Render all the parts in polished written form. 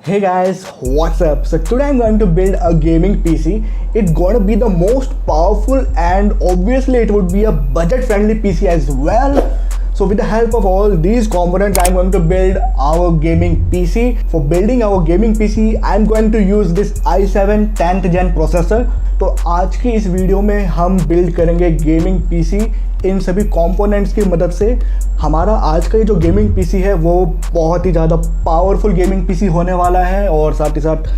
Hey guys, what's up? So today I'm going to build a gaming PC. It's gonna be the most powerful and obviously it would be a budget friendly PC as well. So with the help of all these components, I'm going to build our gaming PC. For building our gaming PC, I'm going to use this i7 10th gen processor. तो आज की इस video में हम build करेंगे gaming PC इन सभी components की मदद से। हमारा आज का ये जो गेमिंग पीसी है वो बहुत ही ज़्यादा पावरफुल गेमिंग पीसी होने वाला है और साथ ही साथ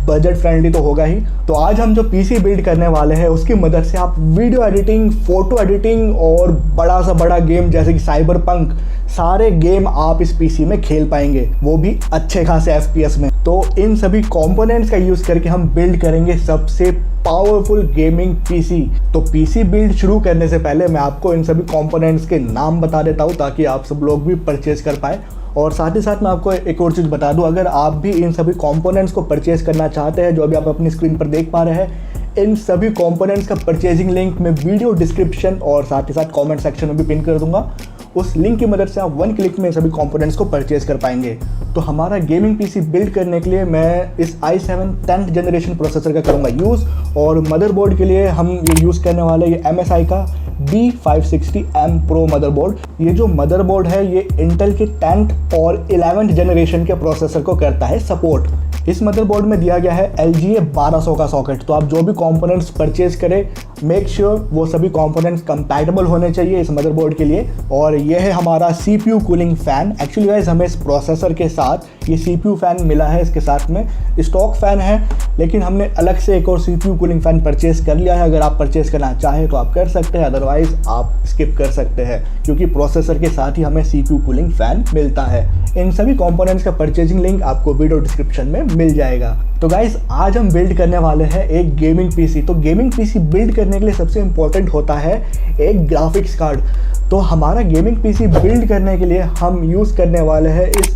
बजट फ्रेंडली तो होगा ही। तो आज हम जो पीसी बिल्ड करने वाले हैं उसकी मदद से आप वीडियो एडिटिंग, फोटो एडिटिंग और बड़ा सा बड़ा गेम जैसे कि साइबरपंक, सारे गेम आप इस पीसी में खेल पाएंगे, वो भी अच्छे खासे एफपीएस में। तो इन सभी कंपोनेंट्स का यूज़ करके हम बिल्ड करेंगे सबसे पावरफुल गेमिंग पीसी। तो पीसी बिल्ड शुरू करने से पहले मैं आपको इन सभी कंपोनेंट्स के नाम बता देता हूँ ताकि आप सब लोग भी परचेज कर पाए। और साथ ही साथ मैं आपको एक और चीज़ बता दूं, अगर आप भी इन सभी कंपोनेंट्स को परचेज करना चाहते हैं जो अभी आप अपनी स्क्रीन पर देख पा रहे हैं, इन सभी कंपोनेंट्स का परचेजिंग लिंक मैं वीडियो डिस्क्रिप्शन और साथ ही साथ कमेंट सेक्शन में भी पिन कर दूंगा। उस लिंक की मदद से आप 1 क्लिक में सभी कंपोनेंट्स को परचेज कर पाएंगे। तो हमारा गेमिंग पीसी बिल्ड करने के लिए मैं इस i7 10th जनरेशन प्रोसेसर का करूँगा यूज़, और मदरबोर्ड के लिए हम ये यूज़ करने वाले ये MSI का B560M Pro मदरबोर्ड। ये जो मदरबोर्ड है ये इंटेल के 10th और 11th जनरेशन के प्रोसेसर को करता है सपोर्ट। इस मदरबोर्ड में दिया गया है LGA 1200 का सॉकेट। तो आप जो भी कंपोनेंट्स परचेज करें मेक श्योर वो सभी कंपोनेंट्स कंपैटिबल होने चाहिए इस मदरबोर्ड के लिए। और ये है हमारा CPU cooling fan. Actually guys हमें इस प्रोसेसर के साथ ये CPU फ़ैन मिला है, इसके साथ में स्टॉक फ़ैन है, लेकिन हमने अलग से एक और CPU कूलिंग फ़ैन परचेज कर लिया है। अगर आप परचेज करना चाहें तो आप कर सकते हैं, अदरवाइज़ आप स्किप कर सकते हैं क्योंकि प्रोसेसर के साथ ही हमें CPU कूलिंग फ़ैन मिलता है। इन सभी कंपोनेंट्स का परचेजिंग लिंक आपको वीडियो डिस्क्रिप्शन में मिल जाएगा। तो गाइस आज हम बिल्ड करने वाले हैं एक गेमिंग पीसी। तो गेमिंग पीसी बिल्ड करने के लिए सबसे इम्पोर्टेंट होता है एक ग्राफिक्स कार्ड। तो हमारा गेमिंग पीसी बिल्ड करने के लिए हम यूज़ करने वाले हैं इस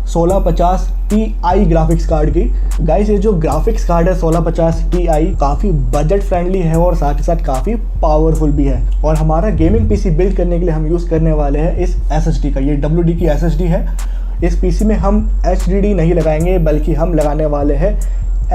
1650 Ti ग्राफिक्स कार्ड की। गाइस ये जो ग्राफिक्स कार्ड है 1650 Ti काफ़ी बजट फ्रेंडली है और साथ ही साथ काफ़ी पावरफुल भी है। और हमारा गेमिंग पीसी बिल्ड करने के लिए हम यूज़ करने वाले हैं इस SSD का। ये WD की SSD है। इस पीसी में हम HDD नहीं लगाएंगे बल्कि हम लगाने वाले हैं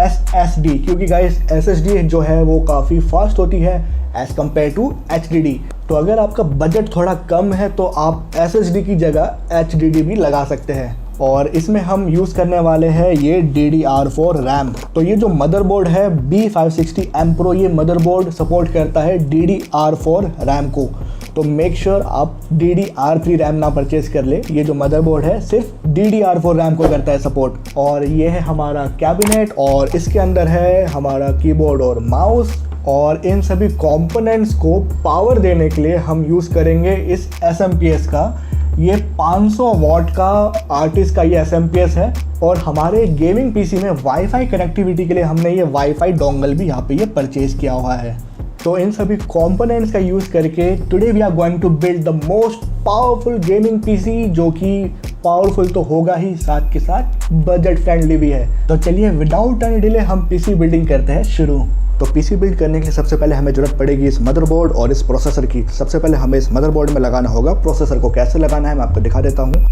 SSD, क्योंकि गाइस SSD जो है वो काफ़ी फास्ट होती है एज़ कम्पेयर टू HDD। तो अगर आपका बजट थोड़ा कम है तो आप SSD की जगह HDD भी लगा सकते हैं। और इसमें हम यूज़ करने वाले हैं ये DDR4 रैम। तो ये जो मदरबोर्ड है B560M Pro, ये मदरबोर्ड सपोर्ट करता है DDR4 रैम को। तो मेक श्योर आप DDR3 रैम ना परचेज कर ले। ये जो मदरबोर्ड है सिर्फ DDR4 रैम को करता है सपोर्ट। और ये है हमारा कैबिनेट और इसके अंदर है हमारा कीबोर्ड और माउस। और इन सभी कंपोनेंट्स को पावर देने के लिए हम यूज़ करेंगे इस SMPS का। ये 500 वॉट का आर्टिस्ट का ये SMPS है। और हमारे गेमिंग पीसी में वाईफाई कनेक्टिविटी के लिए हमने ये वाईफाई डोंगल भी यहाँ पे ये परचेज किया हुआ है। तो इन सभी कंपोनेंट्स का यूज़ करके today we are going to build the most powerful gaming PC, जो कि पावरफुल तो होगा ही, साथ के साथ बजट फ्रेंडली भी है। तो चलिए विदाउट एनी डिले हम पीसी बिल्डिंग करते हैं शुरू। तो पीसी बिल्ड करने के लिए सबसे पहले हमें ज़रूरत पड़ेगी इस मदरबोर्ड और इस प्रोसेसर की। सबसे पहले हमें इस मदरबोर्ड में लगाना होगा प्रोसेसर को। कैसे लगाना है मैं आपको दिखा देता हूँ।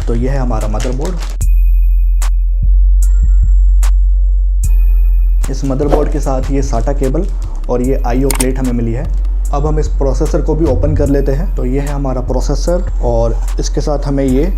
तो यह है हमारा मदरबोर्ड। इस मदरबोर्ड के साथ ये SATA केबल और ये IO प्लेट हमें मिली है। अब हम इस प्रोसेसर को भी ओपन कर लेते हैं। तो ये है हमारा प्रोसेसर और इसके साथ हमें ये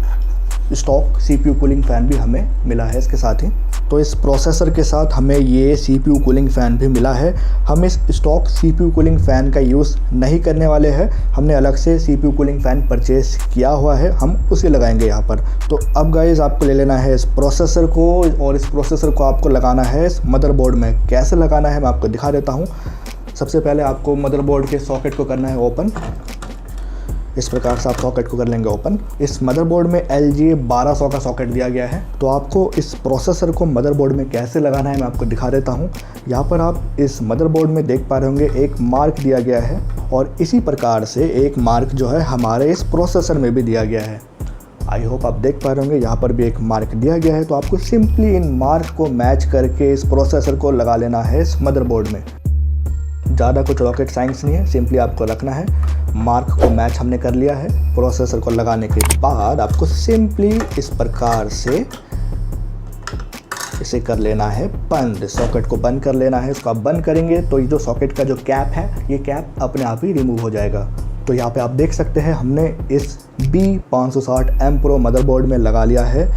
स्टॉक CPU कूलिंग फ़ैन भी हमें मिला है इसके साथ ही। तो इस प्रोसेसर के साथ हमें ये CPU कूलिंग फ़ैन भी मिला है। हम इस स्टॉक CPU कूलिंग फ़ैन का यूज़ नहीं करने वाले हैं, हमने अलग से CPU कूलिंग फ़ैन परचेज़ किया हुआ है, हम उसे लगाएंगे यहाँ पर। तो अब गाइस आपको ले लेना है इस प्रोसेसर को और इस प्रोसेसर को आपको लगाना है इस मदरबोर्ड में। कैसे लगाना है मैं आपको दिखा देता हूँ। सबसे पहले आपको मदरबोर्ड के सॉकेट को करना है ओपन। इस प्रकार से आप सॉकेट को कर लेंगे ओपन। इस मदरबोर्ड में LGA 1200 का सॉकेट दिया गया है। तो आपको इस प्रोसेसर को मदरबोर्ड में कैसे लगाना है मैं आपको दिखा देता हूँ। यहाँ पर आप इस मदरबोर्ड में देख पा रहे होंगे एक मार्क दिया गया है और इसी प्रकार से एक मार्क जो है हमारे इस प्रोसेसर में भी दिया गया है। आई होप आप देख पा रहे होंगे यहाँ पर भी एक मार्क दिया गया है। तो आपको सिंपली इन मार्क को मैच करके इस प्रोसेसर को लगा लेना है इस मदरबोर्ड में। ज़्यादा कुछ रॉकेट साइंस नहीं है, सिंपली आपको रखना है। मार्क को मैच हमने कर लिया है। प्रोसेसर को लगाने के बाद आपको सिंपली इस प्रकार से इसे कर लेना है बंद, सॉकेट को बंद कर लेना है। इसको आप बंद करेंगे तो ये जो सॉकेट का जो कैप है ये कैप अपने आप ही रिमूव हो जाएगा। तो यहाँ पे आप देख सकते हैं हमने इस B560M Pro मदरबोर्ड में लगा लिया है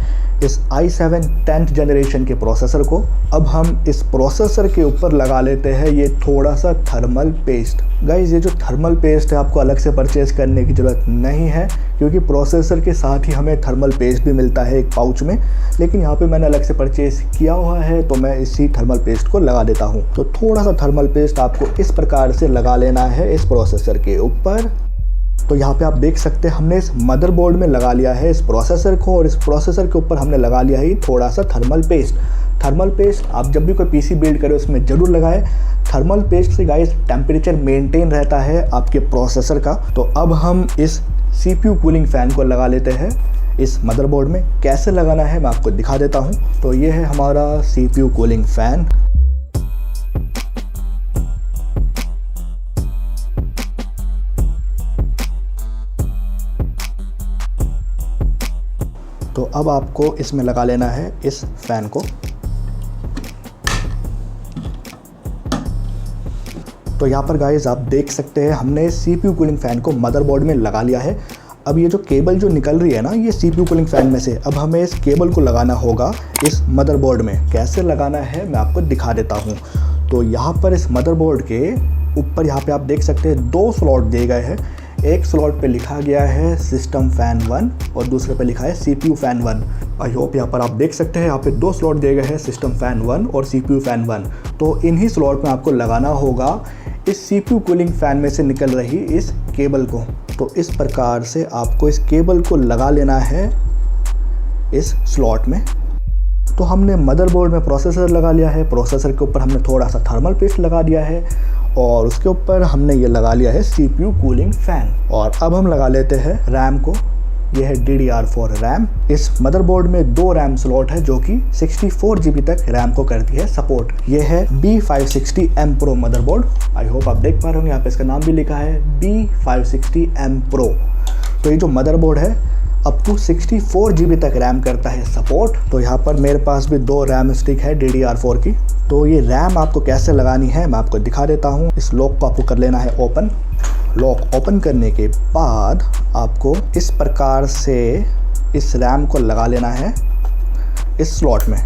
इस i7 10th जनरेशन के प्रोसेसर को। अब हम इस प्रोसेसर के ऊपर लगा लेते हैं ये थोड़ा सा थर्मल पेस्ट। गाइज ये जो थर्मल पेस्ट है आपको अलग से परचेज़ करने की ज़रूरत नहीं है, क्योंकि प्रोसेसर के साथ ही हमें थर्मल पेस्ट भी मिलता है एक पाउच में, लेकिन यहाँ पे मैंने अलग से परचेज़ किया हुआ है तो मैं इसी थर्मल पेस्ट को लगा देता हूँ। तो थोड़ा सा थर्मल पेस्ट आपको इस प्रकार से लगा लेना है इस प्रोसेसर के ऊपर। तो यहाँ पे आप देख सकते हैं हमने इस मदरबोर्ड में लगा लिया है इस प्रोसेसर को, और इस प्रोसेसर के ऊपर हमने लगा लिया है थोड़ा सा थर्मल पेस्ट। थर्मल पेस्ट आप जब भी कोई पीसी बिल्ड करें उसमें ज़रूर लगाएं। थर्मल पेस्ट से गाइस टेम्परेचर मेंटेन रहता है आपके प्रोसेसर का। तो अब हम इस CPU कूलिंग फ़ैन को लगा लेते हैं इस मदरबोर्ड में। कैसे लगाना है मैं आपको दिखा देता हूँ। तो ये है हमारा CPU कूलिंग फ़ैन। तो अब आपको इसमें लगा लेना है इस फ़ैन को। तो यहाँ पर गाइस आप देख सकते हैं हमने CPU कूलिंग फ़ैन को मदरबोर्ड में लगा लिया है। अब ये जो केबल जो निकल रही है ना ये CPU कूलिंग फ़ैन में से, अब हमें इस केबल को लगाना होगा इस मदरबोर्ड में। कैसे लगाना है मैं आपको दिखा देता हूँ। तो यहाँ पर इस मदरबोर्ड के ऊपर यहाँ पे आप देख सकते हैं 2 स्लॉट दिए गए हैं। एक स्लॉट पे लिखा गया है सिस्टम फ़ैन 1 और दूसरे पे लिखा है CPU फ़ैन 1। आई होप यहाँ पर आप देख सकते हैं यहाँ पे 2 स्लॉट दिए गए हैं सिस्टम फ़ैन 1 और CPU फ़ैन 1। तो इन्हीं स्लॉट में आपको लगाना होगा इस CPU कूलिंग फ़ैन में से निकल रही इस केबल को। तो इस प्रकार से आपको इस केबल को लगा लेना है इस स्लॉट में। तो हमने मदरबोर्ड में प्रोसेसर लगा लिया है, प्रोसेसर के ऊपर हमने थोड़ा सा थर्मल पेस्ट लगा दिया है और उसके ऊपर हमने ये लगा लिया है CPU कूलिंग फ़ैन। और अब हम लगा लेते हैं रैम को। यह है DDR4 रैम। इस मदरबोर्ड में 2 रैम स्लॉट है जो कि 64 GB तक रैम को करती है सपोर्ट। यह है B560M Pro motherboard. I hope आप देख पा रहे होंगे यहाँ पे इसका नाम भी लिखा है B560M Pro। तो ये जो मदरबोर्ड है अप टू 64 GB तक रैम करता है सपोर्ट। तो यहाँ पर मेरे पास भी 2 रैम स्टिक है DDR4 की। तो ये रैम आपको कैसे लगानी है मैं आपको दिखा देता हूँ। इस लॉक को आपको कर लेना है ओपन। लॉक ओपन करने के बाद आपको इस प्रकार से इस रैम को लगा लेना है इस स्लॉट में।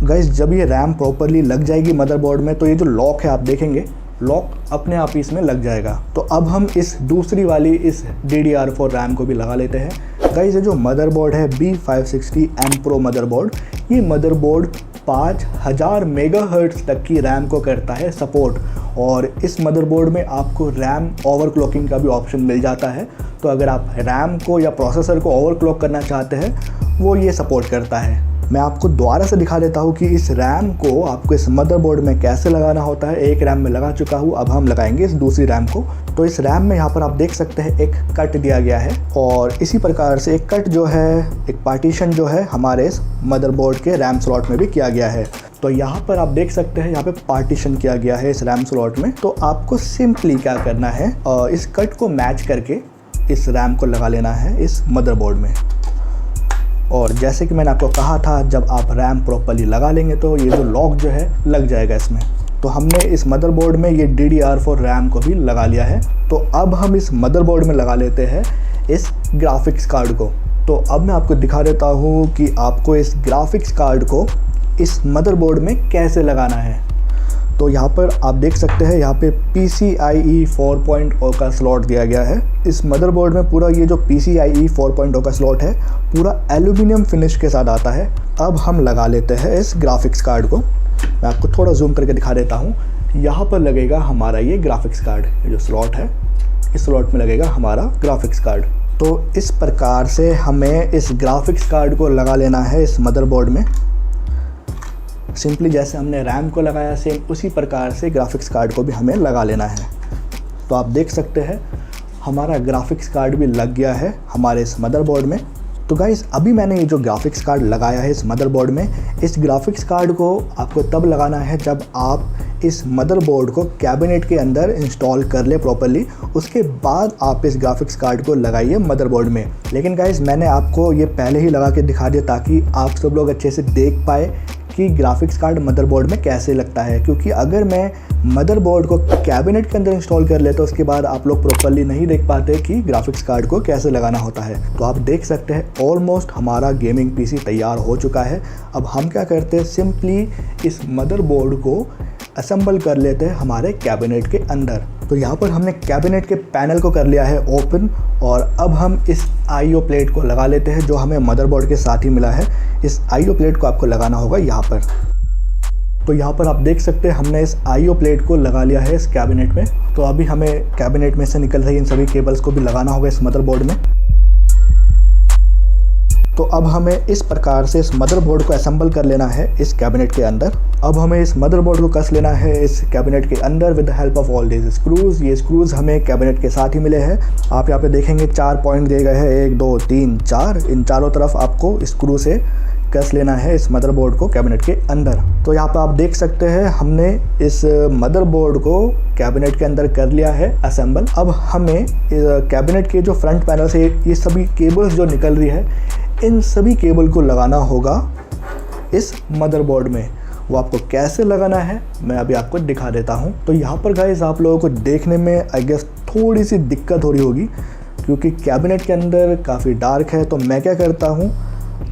गाइस जब ये रैम प्रॉपरली लग जाएगी मदरबोर्ड में तो ये जो लॉक है आप देखेंगे लॉक अपने आप ही इसमें लग जाएगा। तो अब हम इस दूसरी वाली इस DDR4 रैम को भी लगा लेते हैं। गाइस ये जो मदरबोर्ड है B560M Pro मदरबोर्ड, ये मदरबोर्ड 5000 मेगाहर्ट्ज़ तक की रैम को करता है सपोर्ट। और इस मदरबोर्ड में आपको रैम ओवरक्लॉकिंग का भी ऑप्शन मिल जाता है। तो अगर आप रैम को या प्रोसेसर को ओवरक्लॉक करना चाहते हैं वो ये सपोर्ट करता है। मैं आपको दोबारा से दिखा देता हूँ कि इस रैम को आपको इस मदरबोर्ड में कैसे लगाना होता है। एक रैम में लगा चुका हूँ, अब हम लगाएंगे इस दूसरी रैम को। तो इस रैम में यहाँ पर आप देख सकते हैं एक कट दिया गया है और इसी प्रकार से एक कट जो है, एक पार्टीशन जो है हमारे इस मदरबोर्ड के रैम स्लॉट में भी किया गया है। तो यहाँ पर आप देख सकते हैं यहाँ पे पार्टीशन किया गया है इस रैम स्लॉट में। तो आपको सिंपली क्या करना है, इस कट को मैच करके इस रैम को लगा लेना है इस मदरबोर्ड में। और जैसे कि मैंने आपको कहा था जब आप रैम प्रॉपर्ली लगा लेंगे तो ये जो लॉक जो है लग जाएगा इसमें। तो हमने इस मदरबोर्ड में ये DDR4 रैम को भी लगा लिया है। तो अब हम इस मदरबोर्ड में लगा लेते हैं इस ग्राफिक्स कार्ड को। तो अब मैं आपको दिखा देता हूँ कि आपको इस ग्राफिक्स कार्ड को इस मदरबोर्ड में कैसे लगाना है। तो यहाँ पर आप देख सकते हैं यहाँ पे PCIe 4.0 का स्लॉट दिया गया है। इस मदरबोर्ड में पूरा ये जो PCIe 4.0 का स्लॉट है पूरा एल्यूमिनियम फिनिश के साथ आता है। अब हम लगा लेते हैं इस ग्राफिक्स कार्ड को। मैं आपको थोड़ा जूम करके दिखा देता हूँ। यहाँ पर लगेगा हमारा ये ग्राफिक्स कार्ड, ये जो स्लॉट है इस स्लॉट में लगेगा हमारा ग्राफिक्स कार्ड। तो इस प्रकार से हमें इस ग्राफिक्स कार्ड को लगा लेना है इस मदरबोर्ड में। सिंपली जैसे हमने रैम को लगाया सेम उसी प्रकार से ग्राफिक्स कार्ड को भी हमें लगा लेना है। तो आप देख सकते हैं हमारा ग्राफिक्स कार्ड भी लग गया है हमारे इस मदरबोर्ड में। तो गाइस अभी मैंने ये जो ग्राफिक्स कार्ड लगाया है इस मदरबोर्ड में, इस ग्राफिक्स कार्ड को आपको तब लगाना है जब आप इस मदरबोर्ड को कैबिनेट के अंदर इंस्टॉल कर ले प्रॉपर्ली। उसके बाद आप इस ग्राफिक्स कार्ड को लगाइए मदरबोर्ड में। लेकिन गाइस मैंने आपको ये पहले ही लगा के दिखा दिया ताकि आप सब लोग अच्छे से देख पाए कि ग्राफिक्स कार्ड मदरबोर्ड में कैसे लगता है, क्योंकि अगर मैं मदरबोर्ड को कैबिनेट के अंदर इंस्टॉल कर लेता तो उसके बाद आप लोग प्रॉपर्ली नहीं देख पाते कि ग्राफिक्स कार्ड को कैसे लगाना होता है। तो आप देख सकते हैं ऑलमोस्ट हमारा गेमिंग पीसी तैयार हो चुका है। अब हम क्या करते हैं, सिंपली इस मदरबोर्ड को असेंबल कर लेते हैं हमारे कैबिनेट के अंदर। तो यहाँ पर हमने कैबिनेट के पैनल को कर लिया है ओपन, और अब हम इस आईओ प्लेट को लगा लेते हैं जो हमें मदरबोर्ड के साथ ही मिला है। इस आईओ प्लेट को आपको लगाना होगा यहाँ पर। तो यहाँ पर आप देख सकते हैं हमने इस आईओ प्लेट को लगा लिया है इस कैबिनेट में। तो अभी हमें कैबिनेट में से निकल रही इन सभी केबल्स को भी लगाना होगा इस मदरबोर्ड में। तो अब हमें इस प्रकार से इस मदरबोर्ड को असेंबल कर लेना है इस कैबिनेट के अंदर। अब हमें इस मदरबोर्ड को कस लेना है इस कैबिनेट के अंदर with the help of all these screws. ये स्क्रूज हमें कैबिनेट के साथ ही मिले हैं। आप यहाँ पे देखेंगे 4 पॉइंट दिए गए हैं, 1 2 3 4। इन चारों तरफ आपको स्क्रू से कस लेना है इस मदरबोर्ड को कैबिनेट के अंदर। तो यहाँ पर आप देख सकते हैं हमने इस मदरबोर्ड को कैबिनेट के अंदर कर लिया है असेंबल। अब हमें कैबिनेट के जो फ्रंट पैनल से ये सभी केबल्स जो निकल रही है, इन सभी केबल को लगाना होगा इस मदरबोर्ड में। वो आपको कैसे लगाना है मैं अभी आपको दिखा देता हूँ। तो यहाँ पर गाइस आप लोगों को देखने में आई गेस थोड़ी सी दिक्कत हो रही होगी, क्योंकि कैबिनेट के अंदर काफ़ी डार्क है। तो मैं क्या करता हूँ,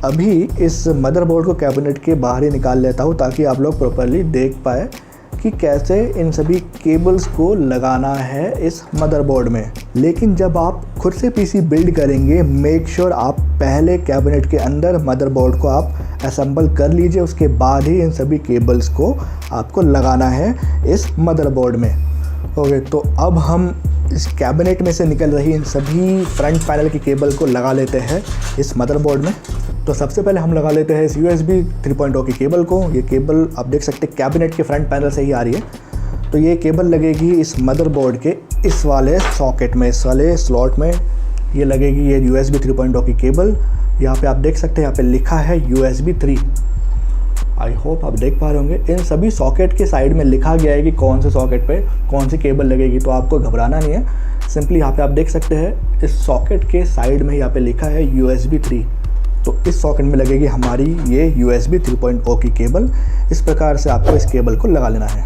अभी इस मदरबोर्ड को कैबिनेट के बाहर ही निकाल लेता हूँ ताकि आप लोग प्रॉपर्ली देख पाए कि कैसे इन सभी केबल्स को लगाना है इस मदरबोर्ड में। लेकिन जब आप खुद से पीसी बिल्ड करेंगे, मेक श्योर आप पहले कैबिनेट के अंदर मदरबोर्ड को आप असेंबल कर लीजिए, उसके बाद ही इन सभी केबल्स को आपको लगाना है इस मदरबोर्ड में। ओके, तो अब हम इस कैबिनेट में से निकल रही इन सभी फ्रंट पैनल की केबल को लगा लेते हैं इस मदरबोर्ड में। तो सबसे पहले हम लगा लेते हैं इस USB 3.0 की केबल को। ये केबल आप देख सकते हैं कैबिनेट के फ्रंट पैनल से ही आ रही है। तो ये केबल लगेगी इस मदरबोर्ड के इस वाले सॉकेट में, इस वाले स्लॉट में ये लगेगी ये USB 3.0 की केबल। यहाँ पे आप देख सकते हैं यहाँ पे लिखा है USB 3। आई होप आप देख पा रहे होंगे। इन सभी सॉकेट के साइड में लिखा गया है कि कौन से सॉकेट पे कौन सी केबल लगेगी, तो आपको घबराना नहीं है। सिंपली यहाँ पे आप देख सकते हैं इस सॉकेट के साइड में यहाँ पे लिखा है USB 3। तो इस सॉकेट में लगेगी हमारी ये USB 3.0 की केबल। इस प्रकार से आपको इस केबल को लगा लेना है।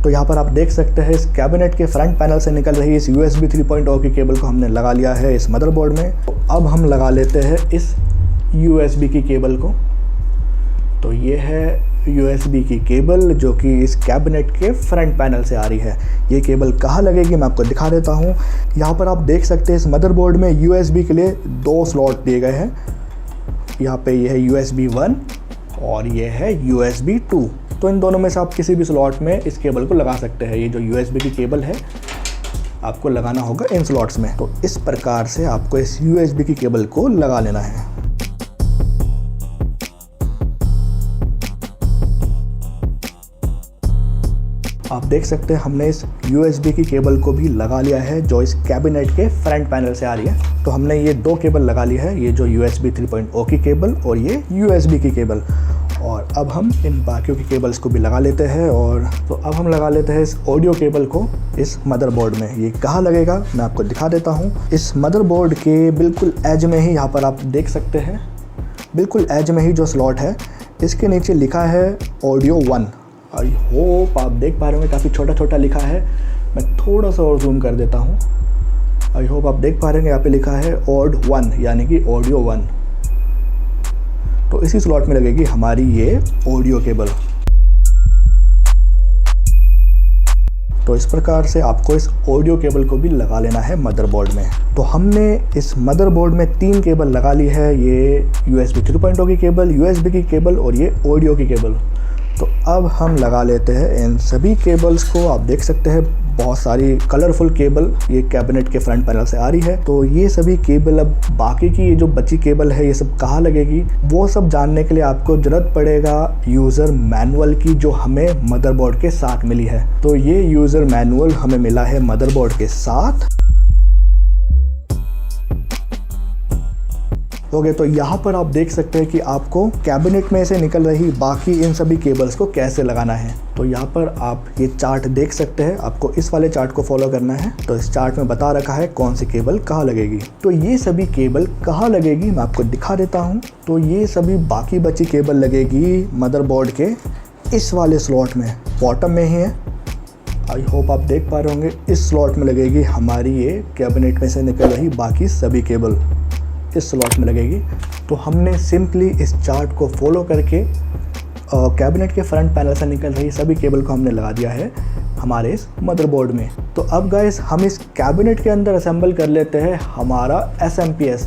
तो यहाँ पर आप देख सकते हैं इस कैबिनेट के फ्रंट पैनल से निकल रही इस USB 3.0 की केबल को हमने लगा लिया है इस मदरबोर्ड में। तो अब हम लगा लेते हैं इस USB की केबल को। तो ये है USB की केबल जो कि इस कैबिनेट के फ्रंट पैनल से आ रही है। ये केबल कहाँ लगेगी मैं आपको दिखा देता हूँ। यहाँ पर आप देख सकते हैं इस मदरबोर्ड में USB के लिए 2 स्लॉट दिए गए हैं। यहाँ पे ये है USB 1 और ये है USB 2। तो इन दोनों में से आप किसी भी स्लॉट में इस केबल को लगा सकते हैं। ये जो USB की केबल है आपको लगाना होगा इन स्लॉट्स में। तो इस प्रकार से आपको इस USB की केबल को लगा लेना है। आप देख सकते हैं हमने इस USB की केबल को भी लगा लिया है जो इस कैबिनेट के फ्रंट पैनल से आ रही है। तो हमने ये 2 केबल लगा ली है, ये जो USB 3.0 की केबल और ये USB की केबल। और अब हम इन बाकियों की केबल्स को भी लगा लेते हैं। और तो अब हम लगा लेते हैं इस ऑडियो केबल को इस मदरबोर्ड में। ये कहाँ लगेगा मैं आपको दिखा देता हूँ। इस मदरबोर्ड के बिल्कुल एज में ही यहाँ पर आप देख सकते हैं, बिल्कुल एज में ही जो स्लॉट है इसके नीचे लिखा है ऑडियो 1। आई होप आप देख पा रहे होंगे, काफ़ी छोटा छोटा लिखा है। मैं थोड़ा सा और जूम कर देता हूँ। आई होप आप देख पा रहे होंगे यहाँ पे लिखा है ऑड 1 यानी कि ऑडियो 1। तो इसी स्लॉट में लगेगी हमारी ये ऑडियो केबल। तो इस प्रकार से आपको इस ऑडियो केबल को भी लगा लेना है मदरबोर्ड में। तो हमने इस मदरबोर्ड में 3 केबल लगा ली है, ये USB 3.0 की केबल, USB की केबल और ये ऑडियो की केबल। तो अब हम लगा लेते हैं इन सभी केबल्स को। आप देख सकते हैं बहुत सारी कलरफुल केबल ये कैबिनेट के फ्रंट पैनल से आ रही है। तो ये सभी केबल, अब बाकी की ये जो बची केबल है ये सब कहाँ लगेगी वो सब जानने के लिए आपको ज़रूरत पड़ेगा यूज़र मैनुअल की, जो हमें मदरबोर्ड के साथ मिली है। तो ये यूज़र मैनुअल हमें मिला है मदरबोर्ड के साथ। ओके, तो यहाँ पर आप देख सकते हैं कि आपको कैबिनेट में से निकल रही बाकी इन सभी केबल्स को कैसे लगाना है। तो यहाँ पर आप ये चार्ट देख सकते हैं, आपको इस वाले चार्ट को फॉलो करना है। तो इस चार्ट में बता रखा है कौन सी केबल कहाँ लगेगी। तो ये सभी केबल कहाँ लगेगी मैं आपको दिखा देता हूँ। तो ये सभी बाकी बची केबल लगेगी मदरबोर्ड के इस वाले स्लॉट में, बॉटम में ही है। आई होप आप देख पा रहे होंगे, इस स्लॉट में लगेगी हमारी ये कैबिनेट में से निकल रही बाकी सभी केबल, इस स्लॉट में लगेगी। तो हमने सिंपली इस चार्ट को फॉलो करके कैबिनेट के फ्रंट पैनल से निकल रही सभी केबल को हमने लगा दिया है हमारे इस मदरबोर्ड में। तो अब गाइस हम इस कैबिनेट के अंदर असेंबल कर लेते हैं हमारा SMPS।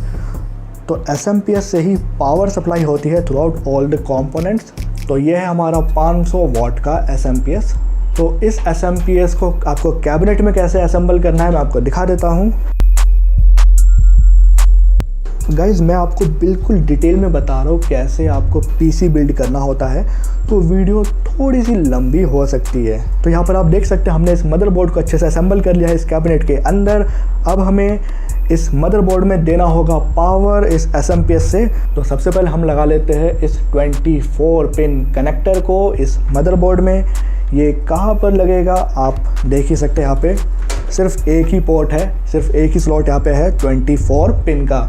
तो SMPS से ही पावर सप्लाई होती है through out all the components. तो ये है हमारा 500 वाट का SMPS। तो इस SMPS को आपको कैबिनेट में कैसे असेंबल करना है मैं आपको दिखा देता हूँ। गाइज मैं आपको बिल्कुल डिटेल में बता रहा हूँ कैसे आपको PC बिल्ड करना होता है, तो वीडियो थोड़ी सी लंबी हो सकती है। तो यहाँ पर आप देख सकते हैं हमने इस मदरबोर्ड को अच्छे से असेंबल कर लिया है इस कैबिनेट के अंदर। अब हमें इस मदरबोर्ड में देना होगा पावर इस SMPS से। तो सबसे पहले हम लगा लेते हैं इस 24 पिन कनेक्टर को इस मदरबोर्ड में। ये कहाँ पर लगेगा आप देख ही सकते हैं, यहाँ पे सिर्फ एक ही पोर्ट है, सिर्फ एक ही स्लॉट यहाँ पे है 24 पिन का।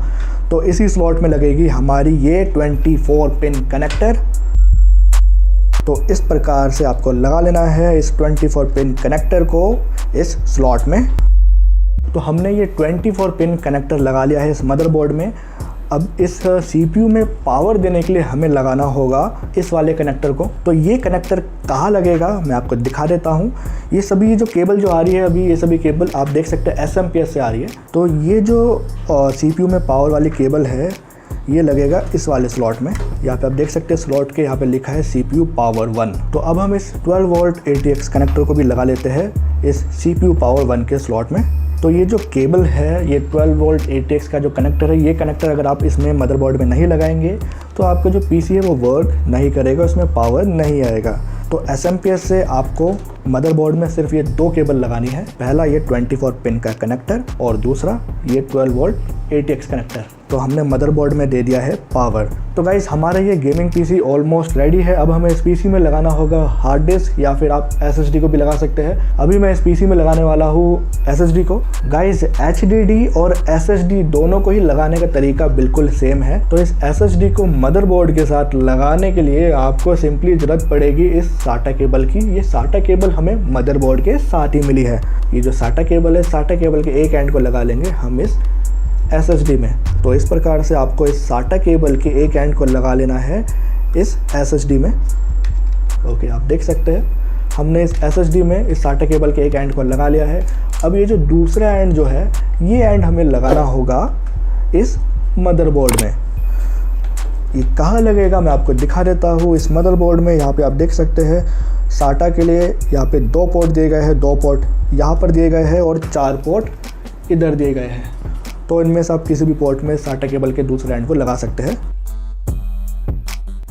तो इसी स्लॉट में लगेगी हमारी ये 24 पिन कनेक्टर। तो इस प्रकार से आपको लगा लेना है इस 24 पिन कनेक्टर को इस स्लॉट में। तो हमने ये 24 पिन कनेक्टर लगा लिया है इस मदरबोर्ड में। अब इस CPU में पावर देने के लिए हमें लगाना होगा इस वाले कनेक्टर को। तो ये कनेक्टर कहाँ लगेगा मैं आपको दिखा देता हूँ। ये सभी जो केबल जो आ रही है अभी, ये सभी केबल आप देख सकते हैं SMPS से आ रही है। तो ये जो CPU में पावर वाली केबल है ये लगेगा इस वाले स्लॉट में। यहाँ पे आप देख सकते हैं स्लॉट के यहाँ पे लिखा है CPU पावर 1। तो अब हम इस 12 वोल्ट ATX कनेक्टर को भी लगा लेते हैं इस CPU पावर 1 के स्लॉट में। तो ये जो केबल है, ये 12 वोल्ट ATX का जो कनेक्टर है, ये कनेक्टर अगर आप इसमें मदरबोर्ड में नहीं लगाएंगे तो आपका जो PC है वो वर्क नहीं करेगा, उसमें पावर नहीं आएगा। तो SMPS से आपको मदरबोर्ड में सिर्फ ये 2 केबल लगानी है। पहला ये 24 पिन का कनेक्टर और दूसरा ये 12 वोल्ट ATX कनेक्टर। तो हमने मदरबोर्ड में दे दिया है पावर। तो गाइस हमारा ये गेमिंग PC ऑलमोस्ट रेडी है। अब हमें इस PC में लगाना होगा हार्ड डिस्क या फिर आप SSD को भी लगा सकते हैं। अभी मैं इस PC में लगाने वाला हूँ SSD को। गाइस HDD और SSD दोनों को ही लगाने का तरीका बिल्कुल सेम है। तो इस SSD को मदरबोर्ड के साथ लगाने के लिए आपको सिंपली जरूरत पड़ेगी इस SATA केबल की। ये SATA केबल हमें मदरबोर्ड के साथ ही मिली है। ये जो SATA केबल है, SATA केबल के एक एंड को लगा लेंगे हम इस SSD में। तो इस प्रकार से आपको इस SATA केबल के एक एंड को लगा लेना है इस SSD में। ओके, आप देख सकते हैं हमने इस SSD में इस SATA केबल के एक एंड को लगा लिया है। अब ये जो दूसरा एंड जो है, ये एंड हमें लगाना होगा इस मदरबोर्ड में। ये कहाँ लगेगा मैं आपको दिखा देता हूँ। इस मदरबोर्ड में यहाँ पे आप देख सकते हैं SATA के लिए यहाँ पे 2 पोर्ट दिए गए हैं, 2 पोर्ट यहाँ पर दिए गए हैं और 4 पोर्ट इधर दिए गए हैं। तो इनमें से आप किसी भी पोर्ट में SATA केबल के दूसरे एंड को लगा सकते हैं।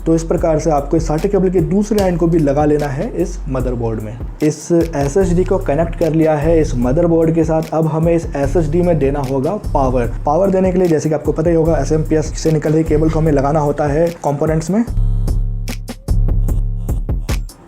तो इस प्रकार से आपको इस SATA केबल के दूसरे एंड को भी लगा लेना है इस मदरबोर्ड में। इस SSD को कनेक्ट कर लिया है इस मदरबोर्ड के साथ। अब हमें इस SSD में देना होगा पावर। पावर देने के लिए जैसे कि आपको पता ही होगा SMPS से निकल रही केबल को हमें लगाना होता है कंपोनेंट्स में।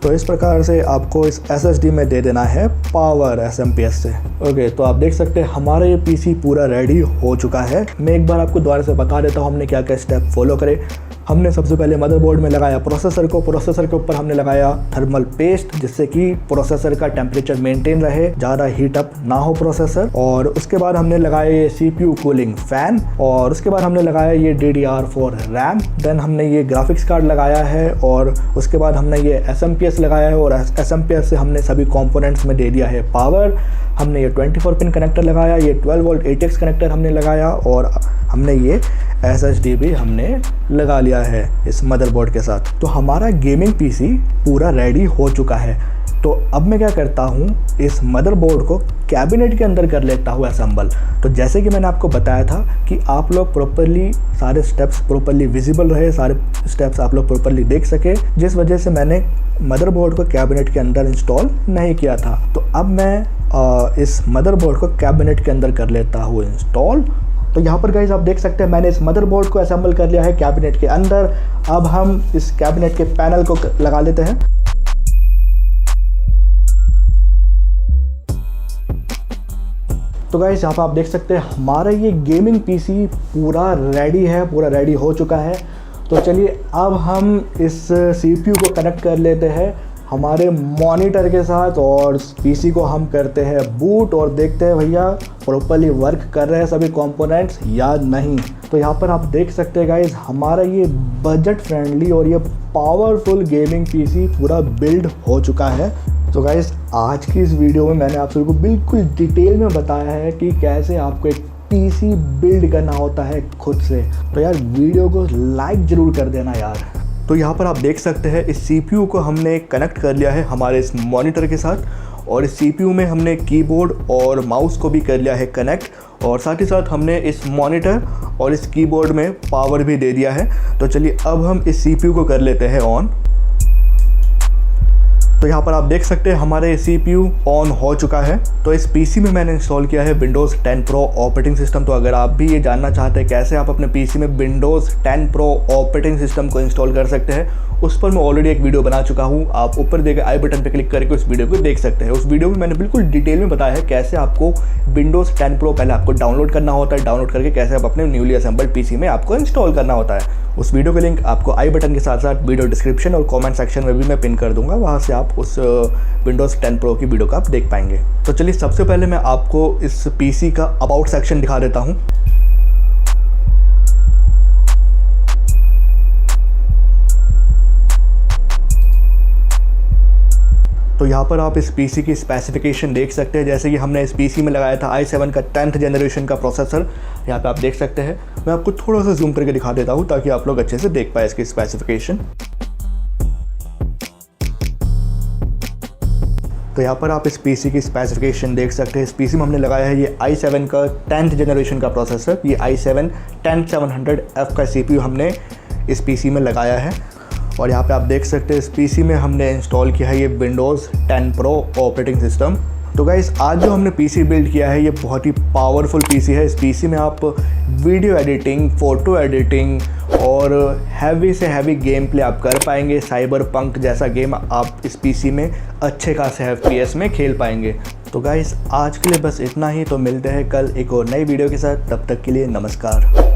तो इस प्रकार से आपको इस SSD में दे देना है पावर SMPS से। ओके, तो आप देख सकते हैं हमारा ये PC पूरा रेडी हो चुका है। मैं एक बार आपको दोबारा से बता देता हूँ हमने क्या क्या स्टेप फॉलो करे। हमने सबसे पहले मदरबोर्ड में लगाया प्रोसेसर को। प्रोसेसर के ऊपर हमने लगाया थर्मल पेस्ट, जिससे कि प्रोसेसर का टेम्परेचर मेंटेन रहे, ज़्यादा हीट अप ना हो प्रोसेसर। और उसके बाद हमने लगाया ये CPU कूलिंग फैन, और उसके बाद हमने लगाया ये DDR4 रैम। देन हमने ये ग्राफिक्स कार्ड लगाया है, और उसके बाद हमने ये SMPS लगाया है, और SMPS से हमने सभी कंपोनेंट्स में दे दिया है पावर। हमने ये 24 पिन कनेक्टर लगाया, ये 12 वोल्ट ATX कनेक्टर हमने लगाया, और हमने ये SSD भी हमने लगा लिया है इस मदरबोर्ड के साथ। तो हमारा गेमिंग PC पूरा रेडी हो चुका है। तो अब मैं क्या करता हूँ, इस मदरबोर्ड को कैबिनेट के अंदर कर लेता हूँ असेंबल। तो जैसे कि मैंने आपको बताया था कि आप लोग प्रॉपरली सारे स्टेप्स प्रॉपरली विजिबल रहे, सारे स्टेप्स आप लोग प्रॉपरली देख सके, जिस वजह से मैंने मदरबोर्ड को कैबिनेट के अंदर इंस्टॉल नहीं किया था। तो अब मैं इस मदरबोर्ड को कैबिनेट के अंदर कर लेता हूँ इंस्टॉल। तो यहाँ पर गाइज आप देख सकते हैं मैंने इस मदरबोर्ड को असेंबल कर लिया है कैबिनेट के अंदर। अब हम इस कैबिनेट के पैनल को लगा लेते हैं। तो गाइस यहाँ पर आप देख सकते हैं हमारा ये गेमिंग पीसी पूरा रेडी है, पूरा रेडी हो चुका है। तो चलिए अब हम इस CPU को कनेक्ट कर लेते हैं हमारे मॉनिटर के साथ और पीसी को हम करते हैं बूट और देखते हैं भैया प्रॉपर्ली वर्क कर रहे हैं सभी कंपोनेंट्स या नहीं। तो यहाँ पर आप देख सकते हैं गाइस हमारा ये बजट फ्रेंडली और ये पावरफुल गेमिंग पीसी पूरा बिल्ड हो चुका है। तो गाइस आज की इस वीडियो में मैंने आप सभी को बिल्कुल डिटेल में बताया है कि कैसे आपको एक पीसी बिल्ड करना होता है खुद से। तो यार वीडियो को लाइक ज़रूर कर देना यार। तो यहाँ पर आप देख सकते हैं इस CPU को हमने कनेक्ट कर लिया है हमारे इस मॉनिटर के साथ और इस CPU में हमने कीबोर्ड और माउस को भी कर लिया है कनेक्ट और साथ ही साथ हमने इस मॉनिटर और इस कीबोर्ड में पावर भी दे दिया है। तो चलिए अब हम इस CPU को कर लेते हैं ऑन। तो यहाँ पर आप देख सकते हैं हमारे CPU ऑन हो चुका है। तो इस PC में मैंने इंस्टॉल किया है Windows 10 Pro ऑपरेटिंग सिस्टम। तो अगर आप भी ये जानना चाहते हैं कैसे आप अपने PC में Windows 10 Pro ऑपरेटिंग सिस्टम को इंस्टॉल कर सकते हैं, उस पर मैं ऑलरेडी एक वीडियो बना चुका हूँ। आप ऊपर दिए गए आई बटन पर क्लिक करके उस वीडियो को देख सकते हैं। उस वीडियो में मैंने बिल्कुल डिटेल में बताया है कैसे आपको Windows 10 Pro पहले आपको डाउनलोड करना होता है, डाउनलोड करके कैसे आप अपने न्यूली असेंबल्ड PC में आपको इंस्टॉल करना होता है। उस वीडियो का लिंक आपको आई बटन के साथ साथ वीडियो डिस्क्रिप्शन और कमेंट सेक्शन में भी मैं पिन कर दूंगा, वहाँ से आप उस Windows 10 Pro की वीडियो को आप देख पाएंगे। तो चलिए सबसे पहले मैं आपको इस PC का अबाउट सेक्शन दिखा देता हूँ। तो यहाँ पर आप इस PC की स्पेसिफिकेशन देख सकते हैं। जैसे कि हमने इस PC में लगाया था i7 का 10th जनरेशन का प्रोसेसर, यहाँ पे आप देख सकते हैं। मैं आपको थोड़ा सा जूम करके दिखा देता हूँ ताकि आप लोग अच्छे से देख पाए इसकी स्पेसिफिकेशन। तो यहाँ पर आप इस PC की स्पेसिफिकेशन देख सकते हैं। इस PC में हमने लगाया है ये i7 का 10th जनरेशन का प्रोसेसर। ये i7 10700F का CPU हमने इस PC में लगाया है और यहाँ पे आप देख सकते हैं इस PC में हमने इंस्टॉल किया है ये Windows 10 Pro ऑपरेटिंग सिस्टम। तो गाइस आज जो हमने PC बिल्ड किया है ये बहुत ही पावरफुल PC है। इस PC में आप वीडियो एडिटिंग, फ़ोटो एडिटिंग और हैवी से हैवी गेम प्ले आप कर पाएंगे। साइबरपंक जैसा गेम आप इस PC में अच्छे खासे FPS में खेल पाएंगे। तो गाइस आज के लिए बस इतना ही। तो मिलते हैं कल एक और नई वीडियो के साथ, तब तक के लिए नमस्कार।